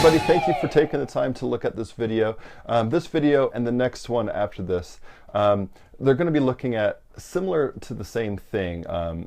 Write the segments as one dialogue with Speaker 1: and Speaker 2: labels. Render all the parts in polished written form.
Speaker 1: everybody, thank you for taking the time to look at this video. This video and the next one after this, they're going to be looking at similar to the same thing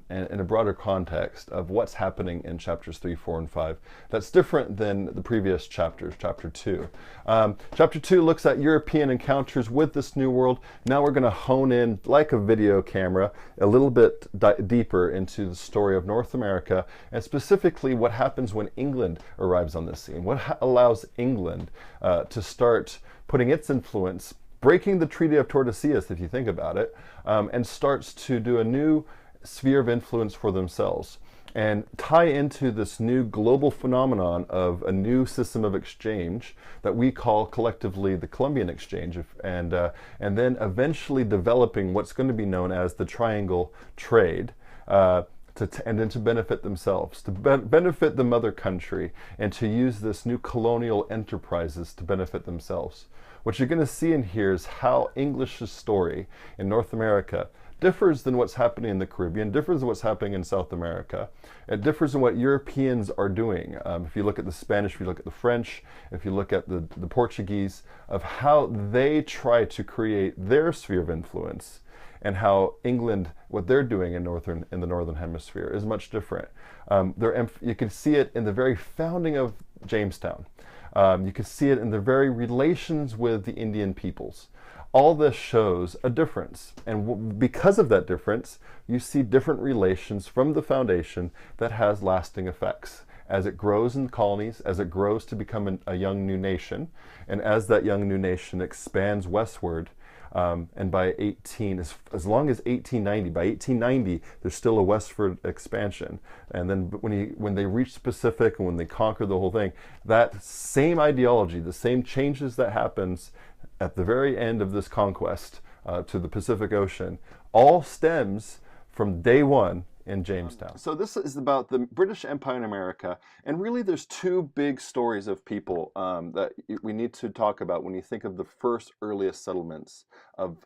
Speaker 1: in a broader context of what's happening in chapters 3, 4, and 5. That's different than the previous chapters, chapter 2. Chapter 2 looks at European encounters with this new world. Now we're going to hone in, like a video camera, a little bit deeper into the story of North America, and specifically what happens when England arrives on the scene. What allows England to start putting its influence, breaking the Treaty of Tordesillas, if you think about it, and starts to do a new sphere of influence for themselves and tie into this new global phenomenon of a new system of exchange that we call collectively the Columbian Exchange, and then eventually developing what's going to be known as the Triangle Trade, and then to benefit themselves, to benefit the mother country, and to use this new colonial enterprises to benefit themselves. What you're going to see in here is how English's story in North America differs than what's happening in the Caribbean, differs than what's happening in South America. It differs in what Europeans are doing. If you look at the Spanish, if you look at the French, if you look at the Portuguese, of how they try to create their sphere of influence, and how England, what they're doing in the Northern Hemisphere is much different. You can see it in the very founding of Jamestown. You can see it in the very relations with the Indian peoples. All this shows a difference, and because of that difference, you see different relations from the foundation that has lasting effects. As it grows in colonies, as it grows to become a young new nation, and as that young new nation expands westward, and by as long as 1890, by 1890, there's still a westward expansion. And then when they reach the Pacific and when they conquer the whole thing, that same ideology, the same changes that happens at the very end of this conquest to the Pacific Ocean, all stems from day one in Jamestown. So this is about the British Empire in America, and really there's two big stories of people that we need to talk about when you think of the first earliest settlements of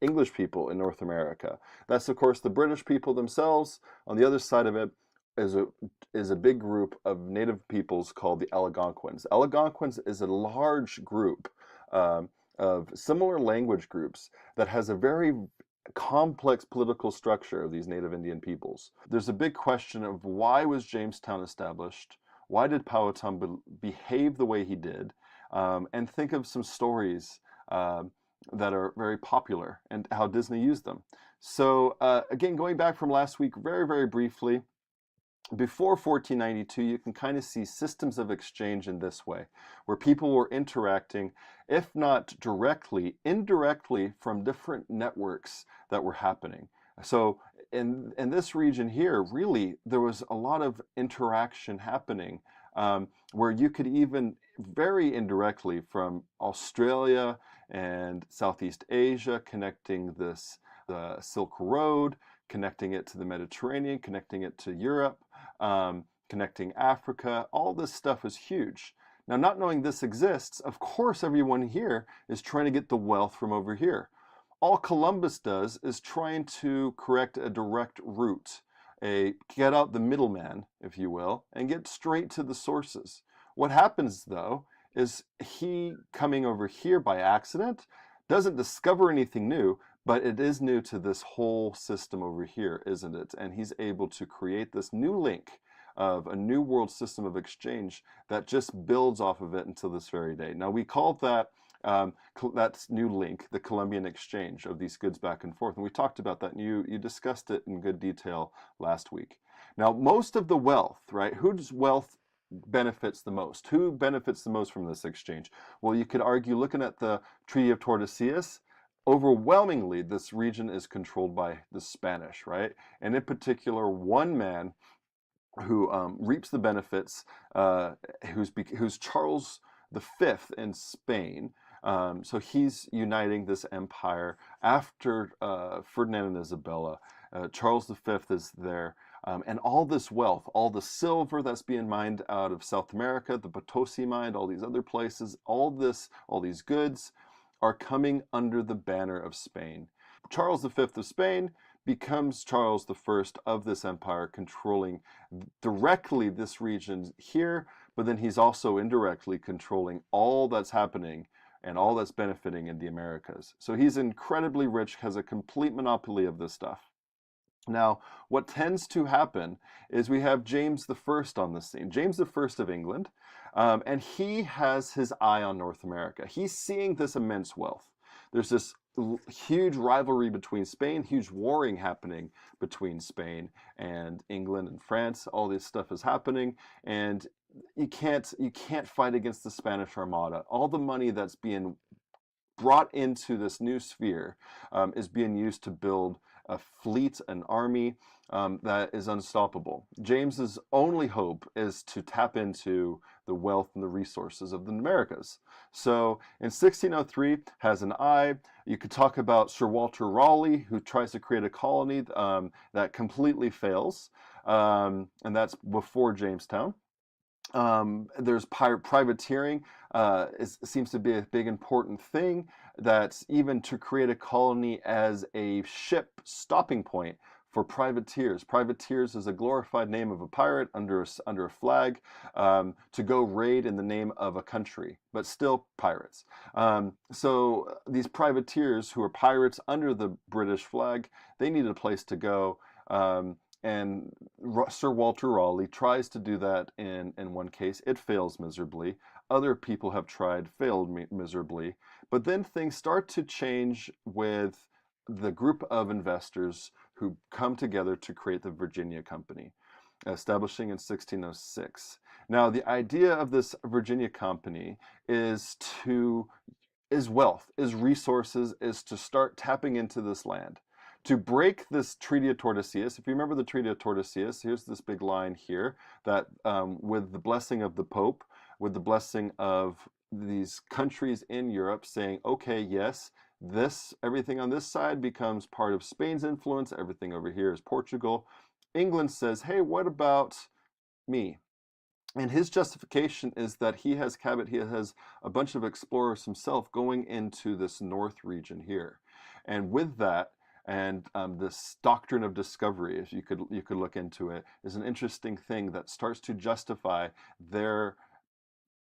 Speaker 1: English people in North America. That's of course the British people themselves. On the other side of it is a big group of native peoples called the Algonquins. Algonquins is a large group of similar language groups that has a very complex political structure of these native Indian peoples. There's a big question of why was Jamestown established? Why did Powhatan behave the way he did? And think of some stories that are very popular and how Disney used them. So again, going back from last week very, very briefly, before 1492, you can kind of see systems of exchange in this way, where people were interacting, if not directly, indirectly from different networks that were happening. So in this region here, really, there was a lot of interaction happening, where you could even very indirectly from Australia and Southeast Asia, connecting the Silk Road, connecting it to the Mediterranean, connecting it to Europe, connecting Africa. All this stuff is huge. Now, not knowing this exists, of course everyone here is trying to get the wealth from over here. All Columbus does is trying to correct a direct route, get out the middleman, if you will, and get straight to the sources. What happens though is he coming over here by accident doesn't discover anything new, but it is new to this whole system over here, isn't it? And he's able to create this new link of a new world system of exchange that just builds off of it until this very day. Now we call that new link the Columbian Exchange of these goods back and forth. And we talked about that, and you discussed it in good detail last week. Now, most of the wealth, right? Whose wealth benefits the most? Who benefits the most from this exchange? Well, you could argue, looking at the Treaty of Tordesillas, overwhelmingly, this region is controlled by the Spanish, right? And in particular, one man who reaps the benefits, who's Charles V in Spain. So he's uniting this empire after Ferdinand and Isabella. Charles V is there. And all this wealth, all the silver that's being mined out of South America, the Potosi mine, all these other places, all these goods are coming under the banner of Spain. Charles V of Spain becomes Charles the First of this empire, controlling directly this region here, but then he's also indirectly controlling all that's happening and all that's benefiting in the Americas. So he's incredibly rich, has a complete monopoly of this stuff. Now, what tends to happen is we have James the First on the scene, James the First of England, and he has his eye on North America. He's seeing this immense wealth. There's this huge rivalry between Spain, huge warring happening between Spain and England and France. All this stuff is happening, and you can't fight against the Spanish Armada. All the money that's being brought into this new sphere is being used to build a fleet, an army that is unstoppable. James's only hope is to tap into the wealth and the resources of the Americas. So in 1603, has an eye. You could talk about Sir Walter Raleigh, who tries to create a colony that completely fails, and that's before Jamestown. There's privateering. Seems to be a big important thing, that even to create a colony as a ship stopping point for privateers. Privateers is a glorified name of a pirate under a flag, to go raid in the name of a country, but still pirates. So these privateers who are pirates under the British flag, they needed a place to go. And Sir Walter Raleigh tries to do that in one case. It fails miserably. Other people have tried, failed miserably. But then things start to change with the group of investors who come together to create the Virginia Company, establishing in 1606. Now, the idea of this Virginia Company is wealth, is resources, is to start tapping into this land. To break this Treaty of Tordesillas, if you remember the Treaty of Tordesillas, here's this big line here that with the blessing of the Pope, with the blessing of these countries in Europe saying, okay, yes, everything on this side becomes part of Spain's influence, everything over here is Portugal. England says, hey, what about me? And his justification is that he has a bunch of explorers himself going into this north region here. And with that, and this doctrine of discovery, if you could look into it, is an interesting thing that starts to justify their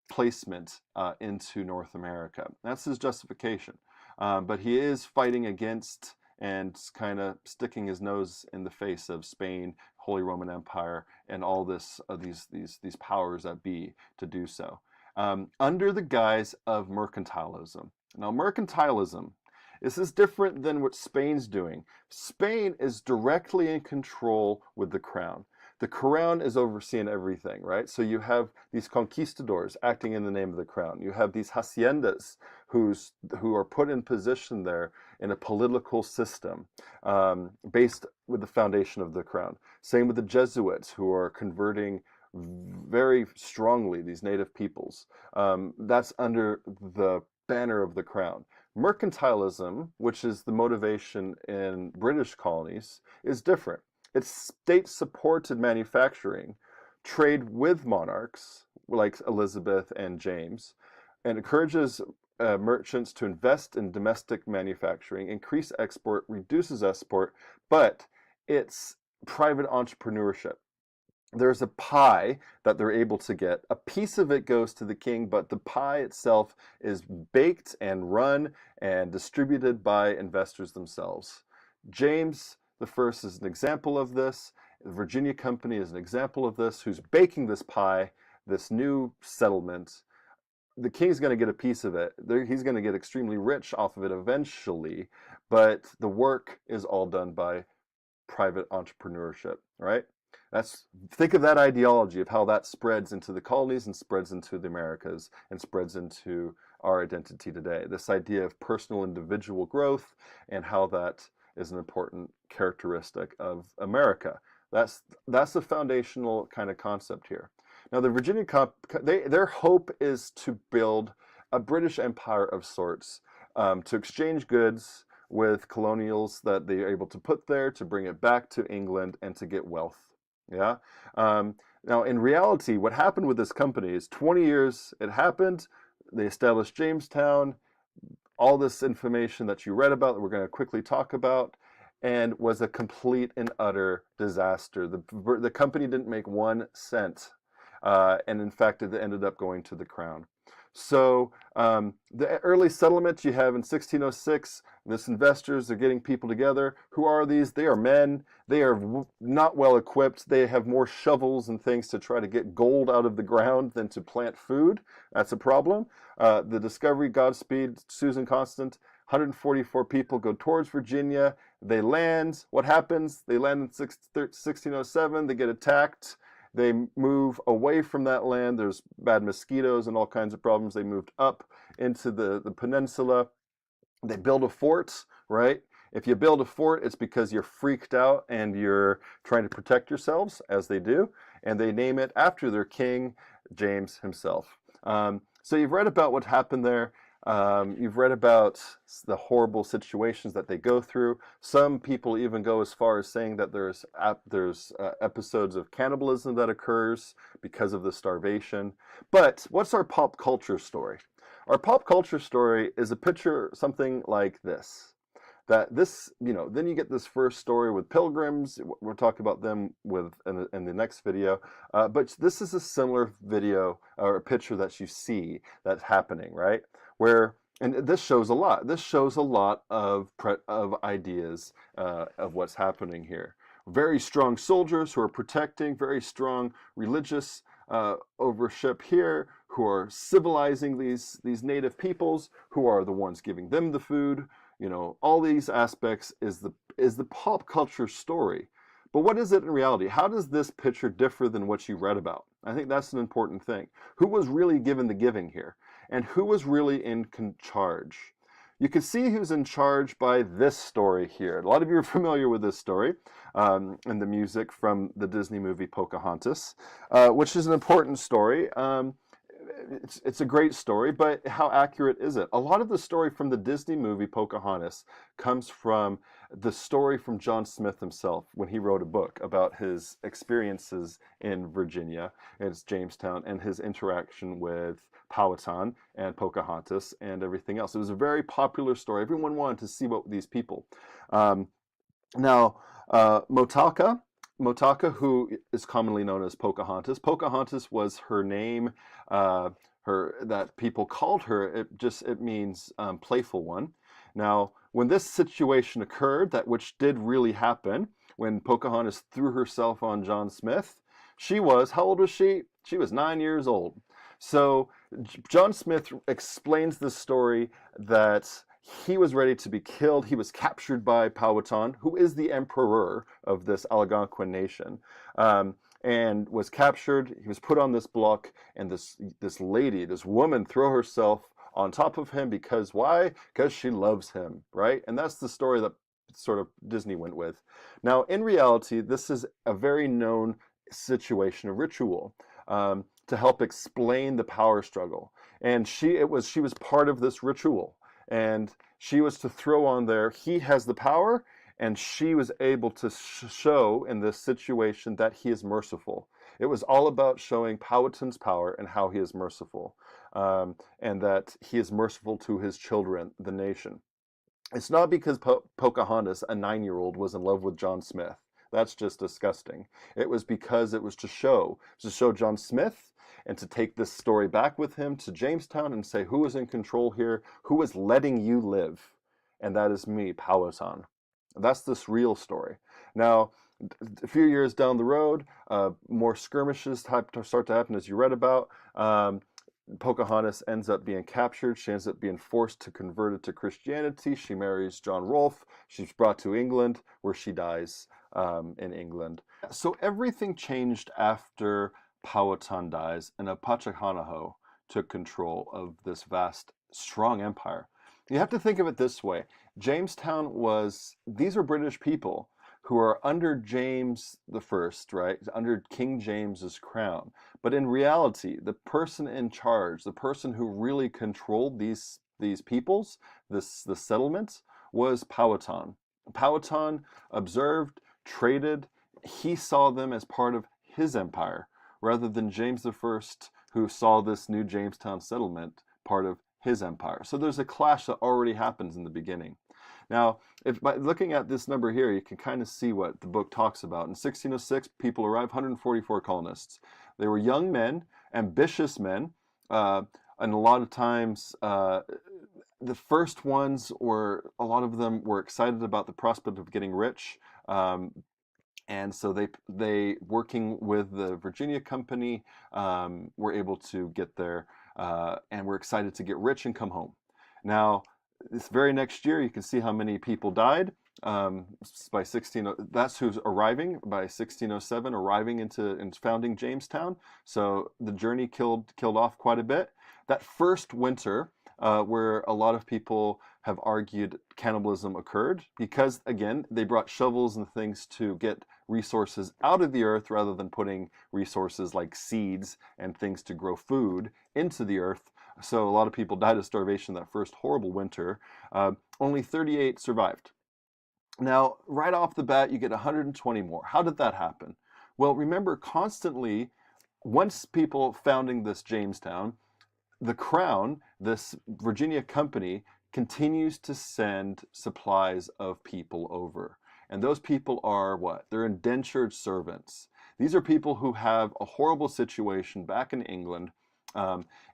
Speaker 1: placement into North America. That's his justification. But he is fighting against and kind of sticking his nose in the face of Spain, Holy Roman Empire, and all these powers that be to do so, under the guise of mercantilism. Now, mercantilism, this is different than what Spain's doing. Spain is directly in control with the crown. The crown is overseeing everything, right? So you have these conquistadors acting in the name of the crown. You have these haciendas who are put in position there in a political system based with the foundation of the crown. Same with the Jesuits, who are converting very strongly these native peoples. That's under the banner of the crown. Mercantilism, which is the motivation in British colonies, is different. It's state-supported manufacturing, trade with monarchs like Elizabeth and James, and encourages merchants to invest in domestic manufacturing, increase export, reduces export, but it's private entrepreneurship. There's a pie that they're able to get. A piece of it goes to the king, but the pie itself is baked and run and distributed by investors themselves. James the First is an example of this. The Virginia Company is an example of this, who's baking this pie, this new settlement. The king's going to get a piece of it. He's going to get extremely rich off of it eventually, but the work is all done by private entrepreneurship, right? Think of that ideology of how that spreads into the colonies and spreads into the Americas and spreads into our identity today. This idea of personal individual growth and how that is an important characteristic of America. That's the foundational kind of concept here. Now, the Virginia their hope is to build a British Empire of sorts, to exchange goods with colonials that they are able to put there, to bring it back to England, and to get wealth. Yeah. Now, in reality, what happened with this company is 20 years it happened. They established Jamestown. All this information that you read about that we're going to quickly talk about, and was a complete and utter disaster. The company didn't make 1 cent, and in fact, it ended up going to the crown. So the early settlements you have in 1606, this investors are getting people together. Who are these? They are men. They are not well equipped. They have more shovels and things to try to get gold out of the ground than to plant food. That's a problem. The Discovery, Godspeed, Susan Constant, 144 people go towards Virginia. They land. What happens? They land in 1607. They get attacked. They move away from that land. There's bad mosquitoes and all kinds of problems. They moved up into the peninsula. They build a fort, right? If you build a fort, it's because you're freaked out and you're trying to protect yourselves, as they do. And they name it after their king, James himself. So you've read about what happened there. You've read about the horrible situations that they go through. Some people even go as far as saying that there's episodes of cannibalism that occurs because of the starvation. But what's our pop culture story? Our pop culture story is a picture something like this. Then you get this first story with pilgrims. We'll talk about them in the next video. But this is a similar video or picture that you see that's happening, right? And this shows a lot. This shows a lot of ideas of what's happening here. Very strong soldiers who are protecting, very strong religious overship here, who are civilizing these native peoples, who are the ones giving them the food. All these aspects is the pop culture story. But what is it in reality? How does this picture differ than what you read about? I think that's an important thing. Who was really given the giving here? And who was really in charge? You can see who's in charge by this story here. A lot of you are familiar with this story and the music from the Disney movie Pocahontas, which is an important story. It's a great story, but how accurate is it? A lot of the story from the Disney movie Pocahontas comes from the story from John Smith himself when he wrote a book about his experiences in Virginia, it's Jamestown, and his interaction with Powhatan and Pocahontas and everything else. It was a very popular story. Everyone wanted to see what these people. Motaka, who is commonly known as Pocahontas. Pocahontas was her name, that people called her. It means playful one. Now, when this situation occurred, which did really happen, when Pocahontas threw herself on John Smith, how old was she? She was 9 years old. So John Smith explains the story that he was ready to be killed. He was captured by Powhatan, who is the emperor of this Algonquin nation, and was captured. He was put on this block, and this woman, threw herself on top of him because why? Because she loves him, right? And that's the story that sort of Disney went with. Now, in reality, this is a very known situation, a ritual, to help explain the power struggle. And she was part of this ritual. And she was to throw on there, he has the power, and she was able to show in this situation that he is merciful. It was all about showing Powhatan's power and how he is merciful, and that he is merciful to his children, the nation. It's not because Pocahontas, a 9-year-old, was in love with John Smith. That's just disgusting. It was because it was to show John Smith, and to take this story back with him to Jamestown and say, who is in control here? Who is letting you live? And that is me, Powhatan. That's this real story. Now, a few years down the road, more skirmishes start to happen, as you read about. Pocahontas ends up being captured. She ends up being forced to convert to Christianity. She marries John Rolfe. She's brought to England, where she dies in England. So everything changed after Powhatan dies, and Apachahanaho took control of this vast, strong empire. You have to think of it this way. These are British people who are under James the First, right? Under King James's crown. But in reality, the person in charge, the person who really controlled these peoples, the settlements, was Powhatan. Powhatan observed, traded. He saw them as part of his empire, rather than James the First, who saw this new Jamestown settlement part of his empire. So there's a clash that already happens in the beginning. Now, if by looking at this number here, you can kind of see what the book talks about. In 1606, people arrived, 144 colonists. They were young men, ambitious men, and a lot of times the first ones were, a lot of them were excited about the prospect of getting rich. And so they working with the Virginia Company were able to get there and were excited to get rich and come home. Now, this very next year, you can see how many people died. By 16, that's who's arriving by 1607, arriving into and founding Jamestown. So the journey killed off quite a bit. That first winter, where a lot of people have argued cannibalism occurred because, again, they brought shovels and things to get resources out of the earth rather than putting resources like seeds and things to grow food into the earth. So a lot of people died of starvation that first horrible winter. Only 38 survived. Now, right off the bat, you get 120 more. How did that happen? Well, remember, constantly, once people founding this Jamestown, the Crown, this Virginia Company, continues to send supplies of people over. And those people are what? They're indentured servants. These are people who have a horrible situation back in England,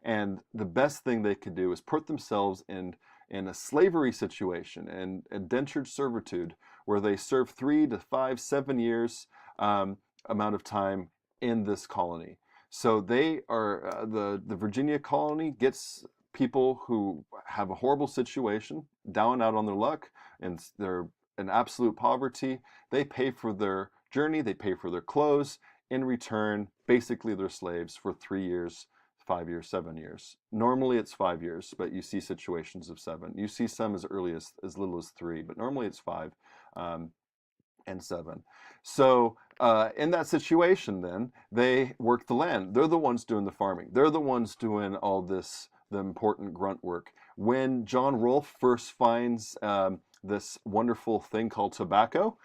Speaker 1: and the best thing they could do is put themselves in a slavery situation and indentured servitude where they serve 3 to 5, 7 years amount of time in this colony. So they are the Virginia colony gets people who have a horrible situation, down and out on their luck, and they're in absolute poverty. They pay for their journey, they pay for their clothes. In return, basically they're slaves for 3 years, 5 years, 7 years. Normally it's 5 years, but you see situations of 7. You see some as early as little as 3, but normally it's 5 and 7. So in that situation, then they work the land. They're the ones doing the farming. They're the ones doing all this, the important grunt work. When John Rolfe first finds this wonderful thing called tobacco,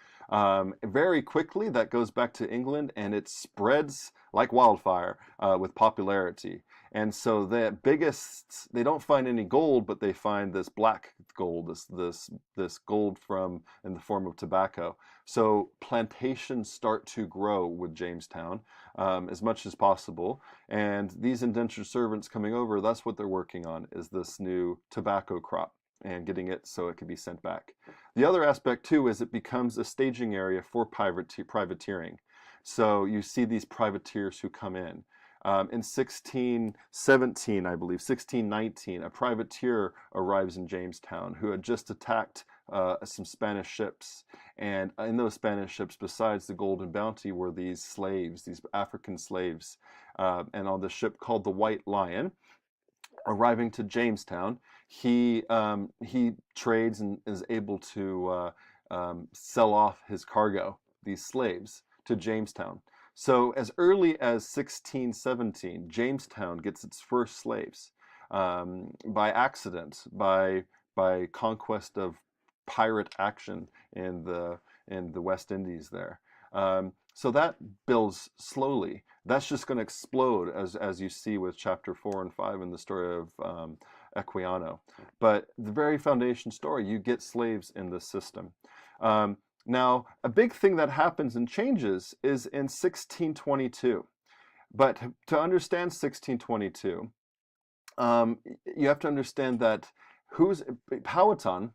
Speaker 1: very quickly that goes back to England and it spreads like wildfire with popularity. And so the biggest, they don't find any gold, but they find this black gold, this gold from in the form of tobacco. So plantations start to grow with Jamestown as much as possible. And these indentured servants coming over, that's what they're working on, is this new tobacco crop and getting it so it can be sent back. The other aspect too is it becomes a staging area for privateering. So you see these privateers who come in. In 1617, I believe, 1619, a privateer arrives in Jamestown who had just attacked some Spanish ships. And in those Spanish ships, besides the Golden Bounty, were these slaves, these African slaves. And on the ship called the White Lion, arriving to Jamestown, he trades and is able to sell off his cargo, these slaves, to Jamestown. So as early as 1617, Jamestown gets its first slaves by accident, by conquest of pirate action in the West Indies there. So that builds slowly. That's just going to explode as you see with chapter 4 and 5 in the story of Equiano. But the very foundation story, you get slaves in this system. Now, a big thing that happens and changes is in 1622. But to understand 1622, you have to understand that Powhatan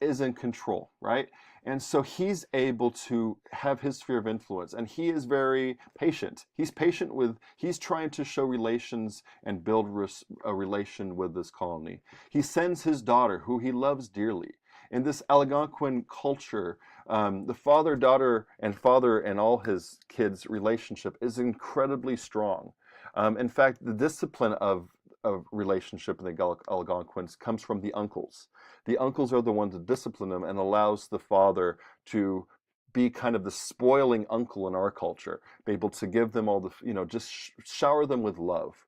Speaker 1: is in control, right? And so he's able to have his sphere of influence, and he is very patient. He's trying to show relations and build a relation with this colony. He sends his daughter, who he loves dearly. In this Algonquin culture, the father-daughter and father and all his kids' relationship is incredibly strong. In fact, the discipline of relationship in the Algonquins comes from the uncles. The uncles are the ones that discipline them and allows the father to be kind of the spoiling uncle in our culture, be able to give them all the, just shower them with love.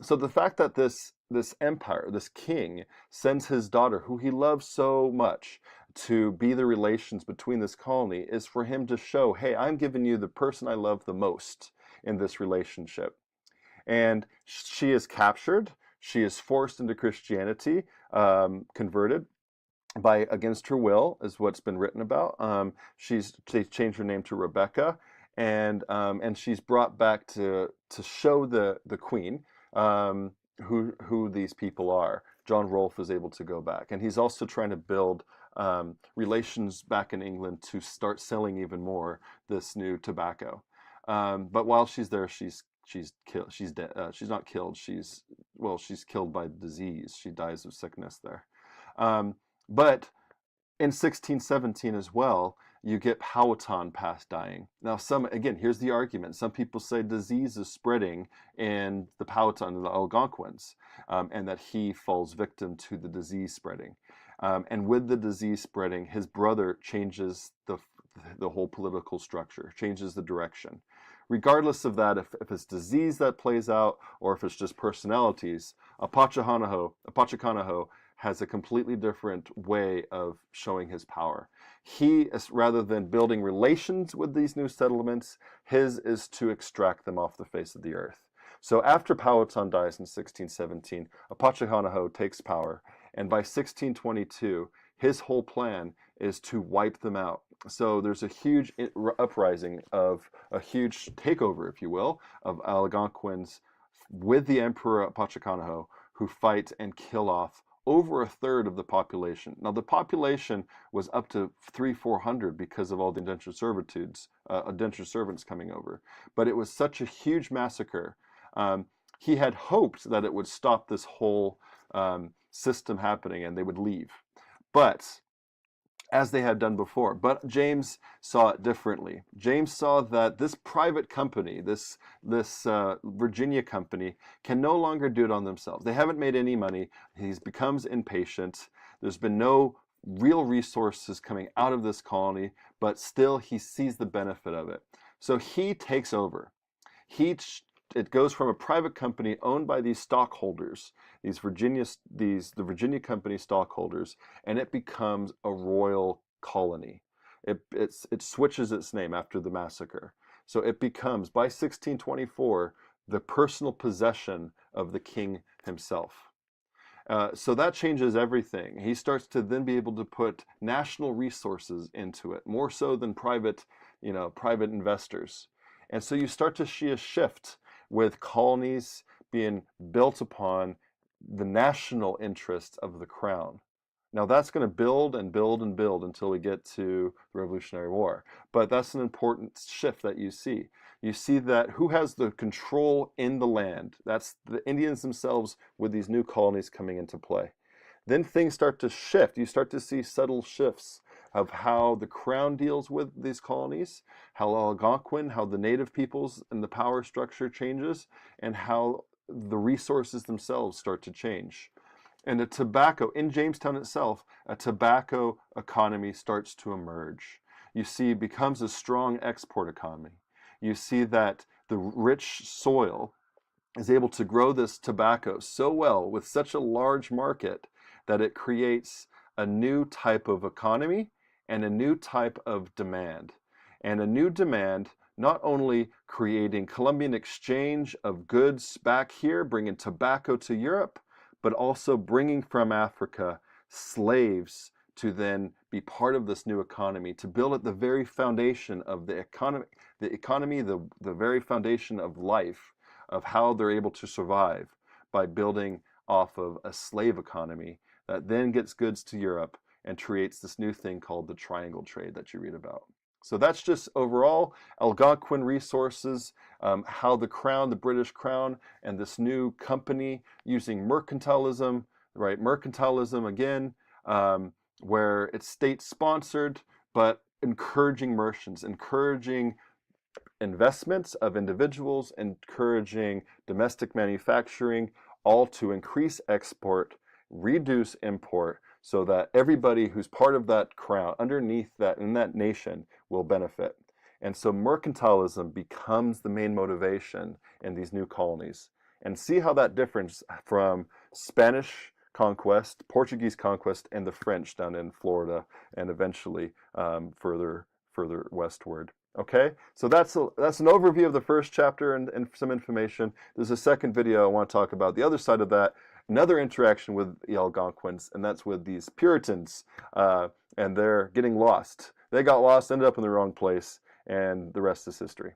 Speaker 1: So the fact that this empire, this king, sends his daughter, who he loves so much, to be the relations between this colony is for him to show, hey, I'm giving you the person I love the most in this relationship. And she is captured. She is forced into Christianity, converted. by against her will, is what's been written about. They changed her name to Rebecca, and she's brought back to show the queen who these people are. John Rolfe is able to go back, and he's also trying to build relations back in England to start selling even more this new tobacco. But while she's there, she's killed. She's dead. She's not killed. She's killed by disease. She dies of sickness there. But in 1617 as well, you get Powhatan past dying. Now, again, here's the argument. Some people say disease is spreading in the Powhatan, the Algonquins, and that he falls victim to the disease spreading. And with the disease spreading, his brother changes the whole political structure, changes the direction. Regardless of that, if it's disease that plays out or if it's just personalities, Apachakanaho has a completely different way of showing his power. Rather than building relations with these new settlements, his is to extract them off the face of the earth. So after Powhatan dies in 1617, Apachakanaho takes power, and by 1622, his whole plan is to wipe them out. So there's a huge uprising of a huge takeover, if you will, of Algonquins with the Emperor Apachakanaho, who fight and kill off over a third of the population. Now, the population was up to 300-400 because of all the indentured servants coming over. But it was such a huge massacre. He had hoped that it would stop this whole system happening and they would leave. But as they had done before. But James saw it differently. James saw that this private company, this Virginia company, can no longer do it on themselves. They haven't made any money. He becomes impatient. There's been no real resources coming out of this colony, but still he sees the benefit of it. So he takes over. It goes from a private company owned by these stockholders, the Virginia company stockholders, and it becomes a royal colony. It switches its name after the massacre. So it becomes, by 1624, the personal possession of the king himself. So that changes everything. He starts to then be able to put national resources into it, more so than private investors. And so you start to see a shift with colonies being built upon the national interests of the crown. Now that's going to build and build and build until we get to the Revolutionary War. But that's an important shift that you see. You see that who has the control in the land? That's the Indians themselves with these new colonies coming into play. Then things start to shift. You start to see subtle shifts of how the crown deals with these colonies, how Algonquin, how the native peoples and the power structure changes, and how the resources themselves start to change. And in Jamestown itself, a tobacco economy starts to emerge. You see, it becomes a strong export economy. You see that the rich soil is able to grow this tobacco so well with such a large market that it creates a new type of economy and a new type of demand. And a new demand not only creating Columbian exchange of goods back here, bringing tobacco to Europe, but also bringing from Africa slaves to then be part of this new economy, to build at the very foundation of the very foundation of life, of how they're able to survive by building off of a slave economy that then gets goods to Europe and creates this new thing called the triangle trade that you read about. So that's just overall Algonquin resources, how the crown, the British crown, and this new company using mercantilism, right? Mercantilism again, where it's state-sponsored, but encouraging merchants, encouraging investments of individuals, encouraging domestic manufacturing, all to increase export, reduce import, so that everybody who's part of that crown, underneath that, in that nation, will benefit. And so mercantilism becomes the main motivation in these new colonies. And see how that differs from Spanish conquest, Portuguese conquest, and the French down in Florida, and eventually further westward. Okay, so that's an overview of the first chapter and some information. There's a second video I want to talk about the other side of that, another interaction with the Algonquins, and that's with these Puritans, and they're getting lost. They got lost, ended up in the wrong place, and the rest is history.